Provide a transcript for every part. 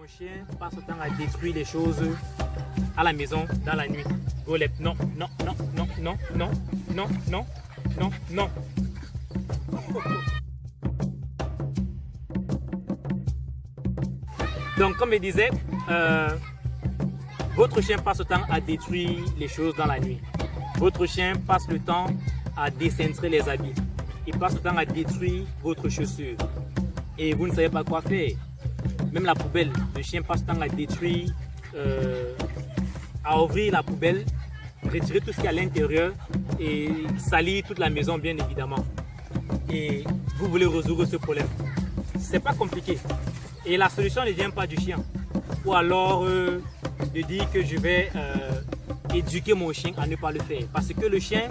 Ton chien passe le temps à détruire les choses à la maison dans la nuit. Golep, non, non, non, non, non, non, non, non, non, non. Donc, comme je disais, votre chien passe le temps à détruire les choses dans la nuit. Votre chien passe le temps à décentrer les habits. Il passe le temps à détruire votre chaussure. Et vous ne savez pas quoi faire. Même la poubelle, le chien passe le temps à détruire, à ouvrir la poubelle, retirer tout ce qu'il y a à l'intérieur et salir toute la maison, bien évidemment. Et vous voulez résoudre ce problème. C'est pas compliqué. Et la solution ne vient pas du chien. Ou alors de dire que je vais éduquer mon chien à ne pas le faire. Parce que le chien,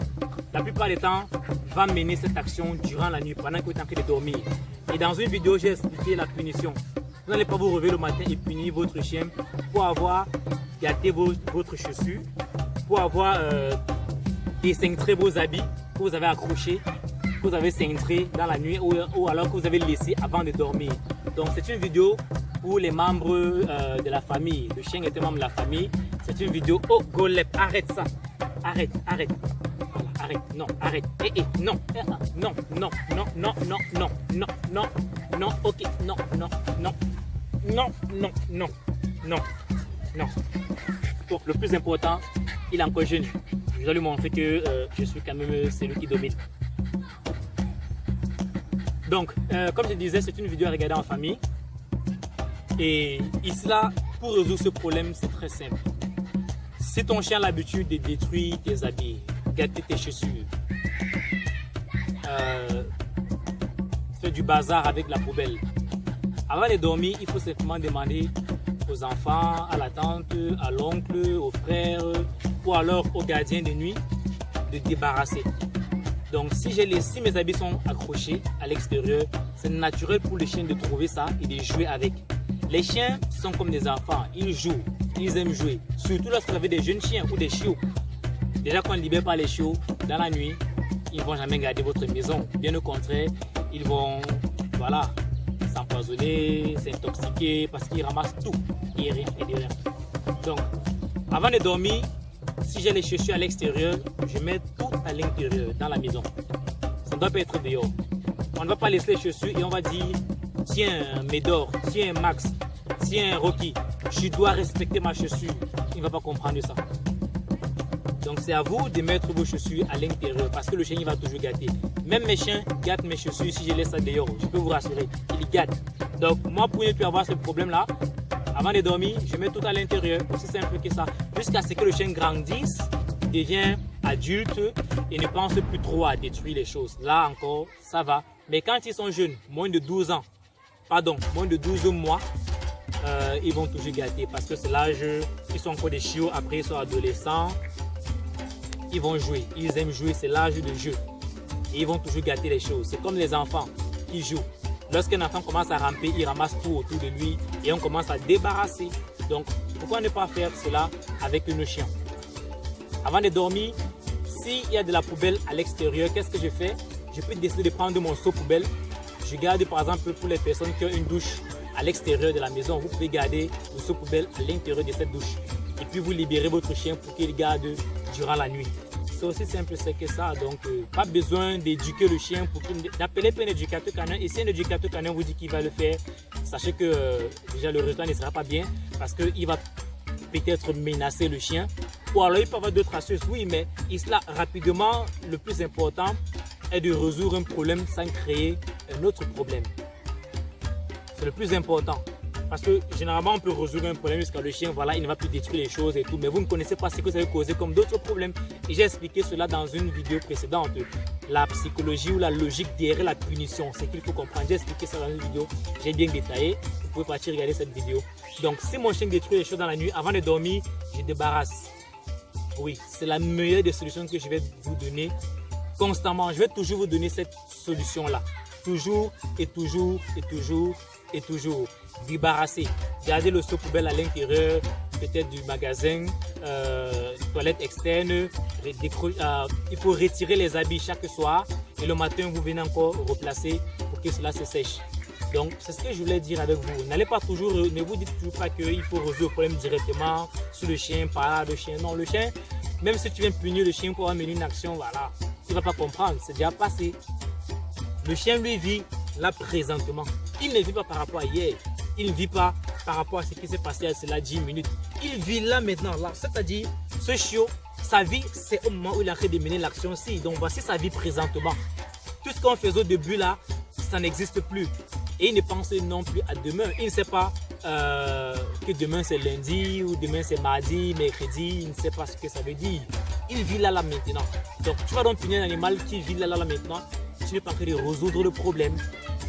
la plupart du temps, va mener cette action durant la nuit, pendant que vous êtes en train de dormir. Et dans une vidéo, j'ai expliqué la punition. Vous n'allez pas vous réveiller le matin et punir votre chien pour avoir gâté votre chaussure, pour avoir décintré vos habits que vous avez accrochés, que vous avez cintrés dans la nuit ou alors que vous avez laissé avant de dormir. Donc c'est une vidéo pour les membres de la famille. Le chien est un membre de la famille. C'est une vidéo. Oh, Golep, arrête ça. Arrête, arrête. Voilà, arrête, non, arrête. Non, non, non, non, non, non, non, non, non, non, ok, non, non, non, non, non, non, non, non. Donc le plus important, il est encore jeune. Je dois lui montrer que je suis quand même celui qui domine. Donc, comme je disais, c'est une vidéo à regarder en famille. Et ici, là, pour résoudre ce problème, c'est très simple. Si ton chien a l'habitude de détruire tes habits, gâter tes chaussures, faire du bazar avec la poubelle, avant de dormir, il faut simplement demander aux enfants, à la tante, à l'oncle, aux frères ou alors au gardien de nuit de débarrasser. Donc si mes habits sont accrochés à l'extérieur, c'est naturel pour le chien de trouver ça et de jouer avec. Les chiens sont comme des enfants, ils jouent, ils aiment jouer. Surtout lorsque vous avez des jeunes chiens ou des chiots. Déjà qu'on ne libère pas les chiots dans la nuit, ils ne vont jamais garder votre maison. Bien au contraire, ils vont s'empoisonner, s'intoxiquer parce qu'ils ramassent tout et rien et de rien. Donc avant de dormir, si j'ai les chaussures à l'extérieur, je mets tout à l'intérieur, dans la maison. Ça ne doit pas être dehors. On ne va pas laisser les chaussures et on va dire tiens Médor, tiens Max, tiens Rocky, je dois respecter ma chaussure. Il ne va pas comprendre ça. Donc c'est à vous de mettre vos chaussures à l'intérieur parce que le chien il va toujours gâter. Même mes chiens gâtent mes chaussures si je laisse ça dehors. Je peux vous rassurer, ils gâtent. Donc moi pour ne plus avoir ce problème là, avant de dormir, je mets tout à l'intérieur, aussi simple que ça, jusqu'à ce que le chien grandisse, devienne adulte et ne pense plus trop à détruire les choses. Là encore, ça va. Mais quand ils sont jeunes, moins de 12 mois, ils vont toujours gâter parce que c'est l'âge, ils sont encore des chiots, après ils sont adolescents, ils vont jouer, ils aiment jouer, c'est l'âge de jeu. Et ils vont toujours gâter les choses. C'est comme les enfants qui jouent. Lorsqu'un enfant commence à ramper, il ramasse tout autour de lui et on commence à débarrasser. Donc, pourquoi ne pas faire cela avec nos chiens? Avant de dormir, s'il y a de la poubelle à l'extérieur, qu'est-ce que je fais? Je peux décider de prendre mon seau poubelle. Je garde par exemple pour les personnes qui ont une douche à l'extérieur de la maison, vous pouvez garder le seau poubelle à l'intérieur de cette douche. Et puis vous libérez votre chien pour qu'il garde durant la nuit. C'est aussi simple que ça, donc pas besoin d'éduquer le chien pour d'appeler un éducateur canin. Et si un éducateur canin vous dit qu'il va le faire, sachez que déjà le résultat ne sera pas bien parce qu'il va peut-être menacer le chien. Ou alors il peut avoir d'autres astuces, oui, mais cela rapidement, le plus important est de résoudre un problème sans créer un autre problème. C'est le plus important. Parce que généralement, on peut résoudre un problème jusqu'à le chien, voilà, il ne va plus détruire les choses et tout. Mais vous ne connaissez pas ce que ça va causer comme d'autres problèmes. Et j'ai expliqué cela dans une vidéo précédente. La psychologie ou la logique derrière la punition. C'est qu'il faut comprendre. J'ai expliqué ça dans une vidéo. J'ai bien détaillé. Vous pouvez partir regarder cette vidéo. Donc, si mon chien détruit les choses dans la nuit, avant de dormir, je débarrasse. Oui, c'est la meilleure des solutions que je vais vous donner constamment. Je vais toujours vous donner cette solution-là. Toujours et toujours et toujours et toujours. Débarrasser, garder le seau poubelle à l'intérieur, peut-être du magasin, toilette externe. Il faut retirer les habits chaque soir et le matin vous venez encore replacer pour que cela se sèche. Donc, c'est ce que je voulais dire avec vous. N'allez pas toujours, ne vous dites toujours pas qu'il faut résoudre le problème directement sur le chien, par là, le chien. Non, le chien, même si tu viens punir le chien pour amener une action, voilà, il ne va pas comprendre, c'est déjà passé. Le chien, lui, vit là présentement. Il ne vit pas par rapport à hier. Il ne vit pas par rapport à ce qui s'est passé à cela 10 minutes. Il vit là maintenant, là. C'est-à-dire, ce chiot, sa vie, c'est au moment où il a arrêté de mener l'action-ci. Donc, voici sa vie présentement. Tout ce qu'on faisait au début, là, ça n'existe plus. Et il ne pense non plus à demain. Il ne sait pas que demain c'est lundi ou demain c'est mardi, mercredi. Il ne sait pas ce que ça veut dire. Il vit là maintenant. Donc tu vas donc punir un animal qui vit là maintenant. Tu n'es pas en train de résoudre le problème.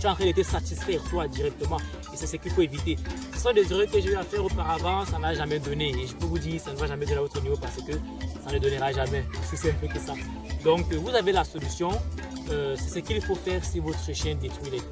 Tu es en train de te satisfaire toi directement. Et c'est ce qu'il faut éviter. Ce sont des erreurs que j'ai eu à faire auparavant. Ça n'a jamais donné. Et je peux vous dire, ça ne va jamais donner à votre niveau parce que ça ne donnera jamais. C'est simple que ça. Donc vous avez la solution. C'est ce qu'il faut faire si votre chien détruit les